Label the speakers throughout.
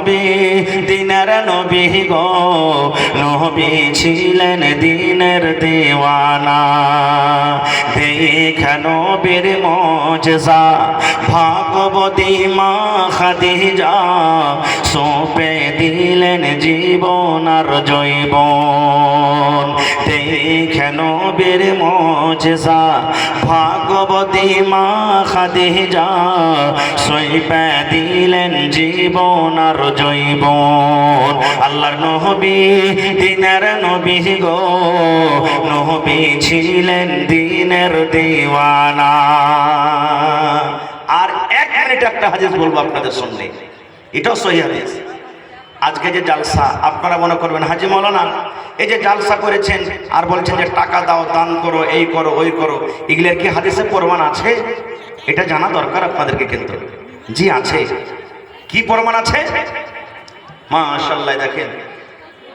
Speaker 1: নবী দিনের নবী গো, নবী ছিলেন দিনের দিওয়ানা। দেখে নবীর মুজিজা ভাগবতী মা খাদিজা, সঁপে দিলেন জীবন আর জৈবন। দেখে নবীর মুজিজা ভাগবতী মা খাদিজা, সঁপে দিলেন জীবন আর জৈবন। আল্লাহর নবী দিনের নবী গো, নবী ছিলেন দিনের দিওয়ানা। আর এক মিনিট একটা হাদিস বলবো আপনাদের সামনে, এটাও সহিহ হাদিস। আজকে যে জালসা, আপনারা মনে করবেন হাজি মাওলানা এই যে জালসা করেছেন আর বলছেন যে টাকা দাও, দান করো, এই করো, ওই করো, এগুলোর কি হাদিসে প্রমাণ আছে? এটা জানা দরকার আপনাদেরকে। কিন্তু জি আছে। কি প্রমাণ আছে? মাশাআল্লাহ, দেখেন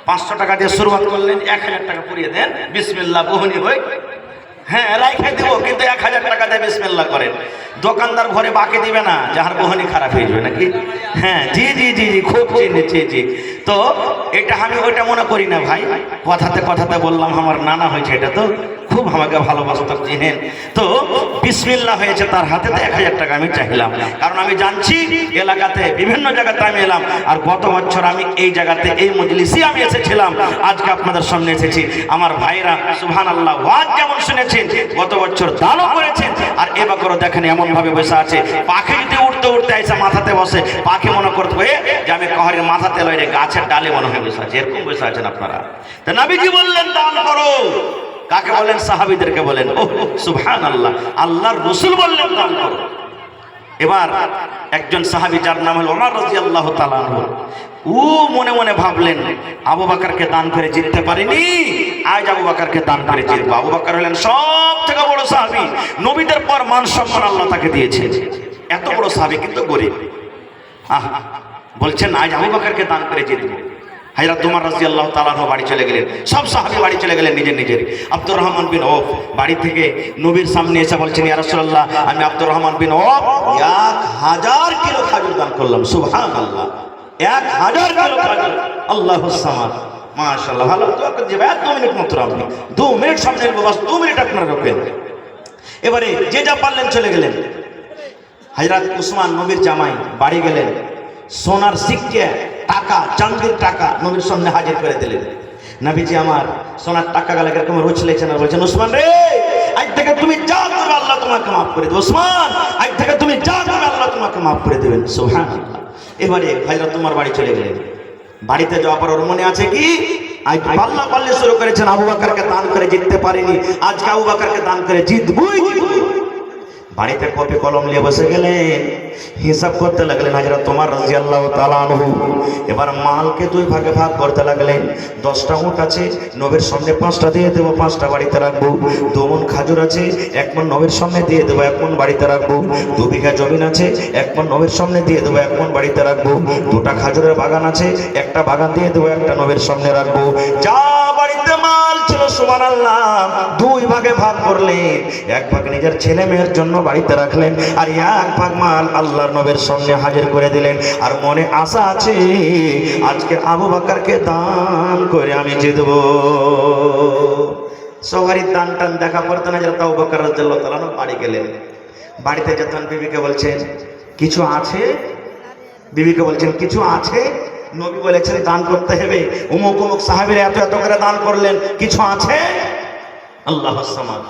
Speaker 1: 500 টাকা দিয়ে শুরুয়াত করলেন, 1000 টাকা পুড়িয়ে দেন, বিসমিল্লাহ বহনি হই, হ্যাঁ রাইখে দিব, কিন্তু 1000 টাকা দিয়ে বিসমিল্লাহ করেন। দোকানদার ঘরে বাকি দিবে না, যাহার বহনি খারাপ হয়ে যাবে নাকি? হ্যাঁ জি জি জি জি, খুব চিনেছি জি। তো এটা আমি ওইটা মনে করি না ভাই, কথাতে কথাতে বললাম আমার নানা হয়েছে, এটা তো খুব আমাকে ভালোবাসত, চিনেন তো। বিসমিল্লাহ হয়েছে তার হাতে, তো 1000 টাকা আমি চাইলাম, কারণ আমি জানছি এলাকাতে বিভিন্ন জায়গাতে আমি এলাম, আর গত বছর আমি এই জায়গাতে এই মজলিসে আমি এসেছিলাম, আজকে আপনাদের সামনে এসেছি। আমার ভাইরা সুবহানাল্লাহ ওয়াজ যেমন শুনেছেন, গত বছর দানও করেছেন, আর এবারও দেখেন এমন ভাবে বসে আছে, পাখি যদি উঠতে উঠতে এসে মাথাতে বসে, পাখি মনে করতে হয় যে আমি কাহারের মাথাতে লইরে গাছের ডালে মনে হয় বসে আছে, এরকম বসে আছেন আপনারা। তো নবীজি বললেন দান করো। কাকে বলেন? সাহাবীদেরকে বলেন। ও সুবহানাল্লাহ, আল্লাহর রাসূল বললেন দান করো। এবার একজন সাহাবী যার নাম হলো ওমর রাদিয়াল্লাহু তাআলা আনহু, ও মনে মনে ভাবলেন আবু বকরকে দান করে জিততে পারিনি, আজ আবু বকরকে দান করে জিতবো। আবু বকর হলেন সব থেকে বড় সাহাবী, নবীদের পর মান সম্মান আল্লাহ তাকে দিয়েছে, এত বড় সাহাবী কিন্তু গরীব। বলছেন আজ আবু বকরকে দান করে জিতবো। হযরত ওমর রাদিয়াল্লাহু তাআলা আনহু বাড়ি চলে গেলেন, সব সাহাবী বাড়ি চলে গেলেন নিজের নিজের। আব্দুর রহমান বিন আওফ বাড়ি থেকে নবীর সামনে এসে বলছেন, ইয়া রাসূলুল্লাহ, আমি আব্দুর রহমান বিন আওফ 1000 কিলো খাজুর দান করলাম। সুবহানাল্লাহ, 1000 কিলো খাজুর। আল্লাহুস সামাদ, মাশাআল্লাহ। ভালো দোয়া করে দিবেন। 2 মিনিট মাত্র, আপনি 2 মিনিট সামনে বাস, 2 মিনিট আপনারা রাখবেন। এবারে যে যা পারলেন চলে গেলেন। হযরত উসমান নবীর জামাই বাড়ি গেলেন, সোনার সিক্কা, টাকা, চাঁদির টাকা নবীর সামনে হাজির করে দিলেন। নবীজি আমার সোনার টাকা গেলে এরকম রুচলেছেন আর বলছেন, উসমান রে, আজ থেকে তুমি যা করবে আল্লাহ তোমাকে মাফ করে দেবে। উসমান, আজ থেকে তুমি যা করবে আল্লাহ তোমাকে মাফ করে দেবেন। সুবহানাল্লাহ। এবারে হযরত ওমর বাড়ি চলে গেলেন। বাড়িতে যাওয়ার পর ওর মনে আছে কি, আজ পাল্লা পাল্লে শুরু করেছেন, আবু বকরকে দান করে জিততে পারিনি, আজকে আবু বকরকে দান করে জিতবই। বাড়িতে কপি কলম নিয়ে বসে গেলেন, হিসাব করতে লাগলেন হযরত ওমর রাদিয়াল্লাহু তাআলা আনহু। এবার মালকে 2 ভাগে ভাগ করতে লাগলেন। 10টা উট আছে, নবীর সামনে 5টা দিয়ে দেবো, 5টা বাড়িতে রাখবো। 2 মণ খাজুর আছে, 1 মণ নবীর সামনে দিয়ে দেবো, 1 মণ বাড়িতে রাখবো। 2 বিঘা জমি আছে, 1 মণ নবীর সামনে দিয়ে দেবো, 1 মণ বাড়িতে রাখবো। 2টা খাজুরের বাগান আছে, 1টা বাগান দিয়ে দেবো, 1টা নবীর সামনে রাখবো। যা বাড়িতে মাল ছিল সুবহানাল্লাহ 2 ভাগে ভাগ করলেন। 1 ভাগ নিজের ছেলে মেয়ের জন্য বাড়িতে রাখলেন, আর 1 ভাগ মাল আল্লাহর নবীর সামনে হাজির করে দিলেন। আর মনে আশা আছে আজকে আবু বকরকে দান করে আমি জিতব। সবারই দান টান দেখা পড়তো না। যারা আবু বকর রাদিয়াল্লাহু তাআলা বাড়ি গেলেন, বাড়িতে যখন বিবিকে বলছেন কিছু আছে, বিবিকে বলছেন কিছু আছে, নবী বলেছেন দান করতে হবে, অমুক অমুক সাহাবীরা এত এত করে দান করলেন, কিছু আছে? আল্লাহুস সামাদ।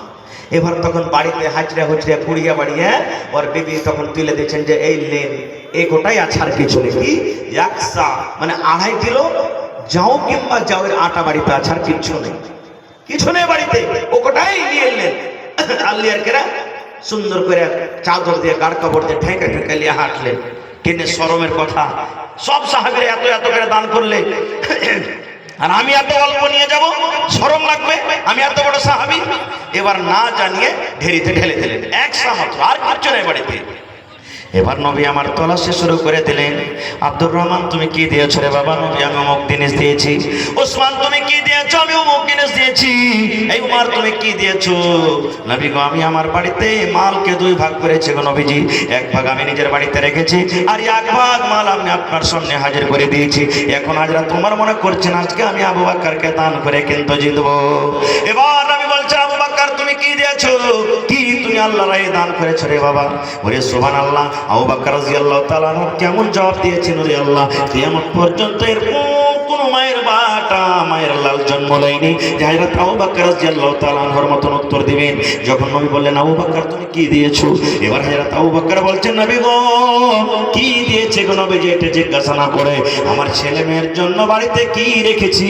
Speaker 1: এবার তখন বাড়িতে হাজরা হুজরা পুড়িয়া বাড়িয়ে ওর বিবি তখন তুলে দিচ্ছেন যে এই লেন, এই গোটাই আছে, আর কিছু নেই। কি 100 মানে 2.5 কিলো যাও কিংবা যাওয়ের আটা বাড়িতে আছে, আর কিছু নেই, কিছু নেই বাড়িতে, ও গোটাই নিয়ে এলেন। আল্লিয়ার কেরা সুন্দর করে চাদর দিয়ে গাড় কাপড় দিয়ে ঢেকে ঢেকে নিয়ে হাঁটলেন। কেনে শরমের কথা, সব সাহাবীরা এত এত করে দান করলে, আর আমি এত অল্প নিয়ে যাব, শরম লাগবে, আমি এত বড় সাহাবী। এবার না জানিয়ে ঢেরিতে ঢেলে দিলেন, 100 মাত্র, আর কিচ্ছু নেই বাড়িতে। এবার নবী আমার তলাশি শুরু করে দিলেন। আব্দুর রহমান তুমি কি দিয়েছো রে বাবা? নবী আমি অমুক জিনিস দিয়েছি। ওসমান তুমি কি দিয়েছো? আমি অমুক জিনিস দিয়েছি। এই উমার তুমি কি দিয়েছো? নবী গো আমি আমার বাড়িতে মালকে দুই ভাগ করেছি গো নবীজি। এক ভাগ আমি নিজের বাড়িতে রেখেছি, আর এক ভাগ মাল আমি আপনার সামনে হাজির করে দিয়েছি। এখন হাজরা তোমার মনে করছেন আজকে আমি আবু বকরকে দান করে কিন্তু জিতবো। এবার নবী বলছেন আবু বকর তুমি কি দিয়েছো? কি তুমি আল্লাহর রাহে দান করেছো রে বাবা? ওরে সুবহানাল্লাহ। আবু বকর রাদিয়াল্লাহু তাআলা কেমন জবাব দিয়েছেন ওরে আল্লাহ, কিয়ামত পর্যন্ত এর কোন মায়ের বাটা মায়ের লাল জন্ম লয়নি যে হযরত আবু বকর রাদিয়াল্লাহু তাআলা আনহুর মতন উত্তর দিবেন। যখন নবী বললেন আবু বকর তুমি কি দিয়েছো, এবার হযরত আবু বকর বলছেন নবী গো কি দিয়েছে গো নবীজি এটা জিজ্ঞাসা না করে আমার ছেলে মেয়ের জন্য বাড়িতে কি রেখেছি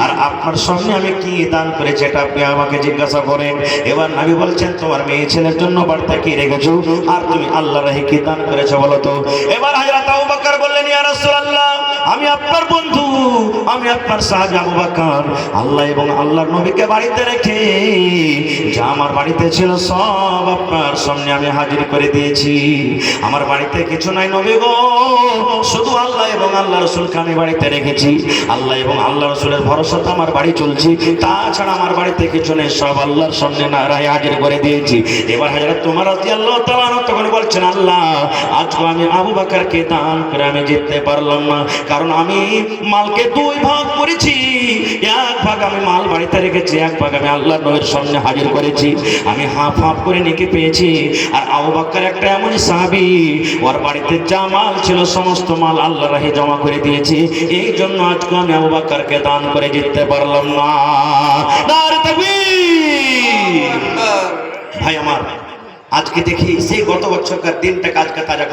Speaker 1: আর আপনার সামনে আমি কি দান করেছি এটা আপনি আমাকে জিজ্ঞাসা করেন। এবার নবী বলছেন তোমার মেয়ে ছেলের জন্য বাড়িতে কি রেখেছো আর তুমি আল্লাহর রাহে কি দান করেছো বলো তো। এবার হযরত আবু বকর বললেন ইয়া রাসূলুল্লাহ আমি আপনার বন্ধু, আমি আপনার সাহাবী আবু বকর আল্লাহ এবং আল্লাহর নবীকে বাড়িতে রেখে যা আমার বাড়িতে ছিল সব আপনার সামনে আমি হাজির করে দিয়েছি। আমার বাড়িতে কিছু নাই নবী গো, শুধু আল্লাহ এবং আল্লাহ রাসূলকে আমি বাড়িতে রেখেছি। আল্লাহ এবং আল্লাহ রাসূলের ভরসাতে আমার বাড়ি চলছি, তাছাড়া আমার বাড়িতে কিছু নেই, সব আল্লাহর সামনে নারায় হাজির করে দিয়েছি। এবার হযরত ওমর রাদিয়াল্লাহু তাআলা তখন বলছেন আল্লাহ আজকে আমি আবু বকরকে দান করে আমি জিততে পারলাম না, কারণ আমি মালকে দুই ভাগ করেছি। এক ভাগ আমি মাল বাড়িতে রেখেছি, এক ভাগ আমি আল্লাহর নবীর সামনে হাজির করেছি। আমি হাফ হাফ করে নেকি পেয়েছি। আর আবু বকর একটা এমন সাহাবী ওর বাড়িতে যা মাল ছিল সমস্ত মাল আল্লাহর রাহে জমা করে দিয়েছি। এই জন্য আজকে আমি আবু বকরকে দান করে জিততে পারলাম না। নারে তাকবীর। ভাই আমার আজকে দেখি সেই গত বছরকার দিনটাকে আজকে তাজা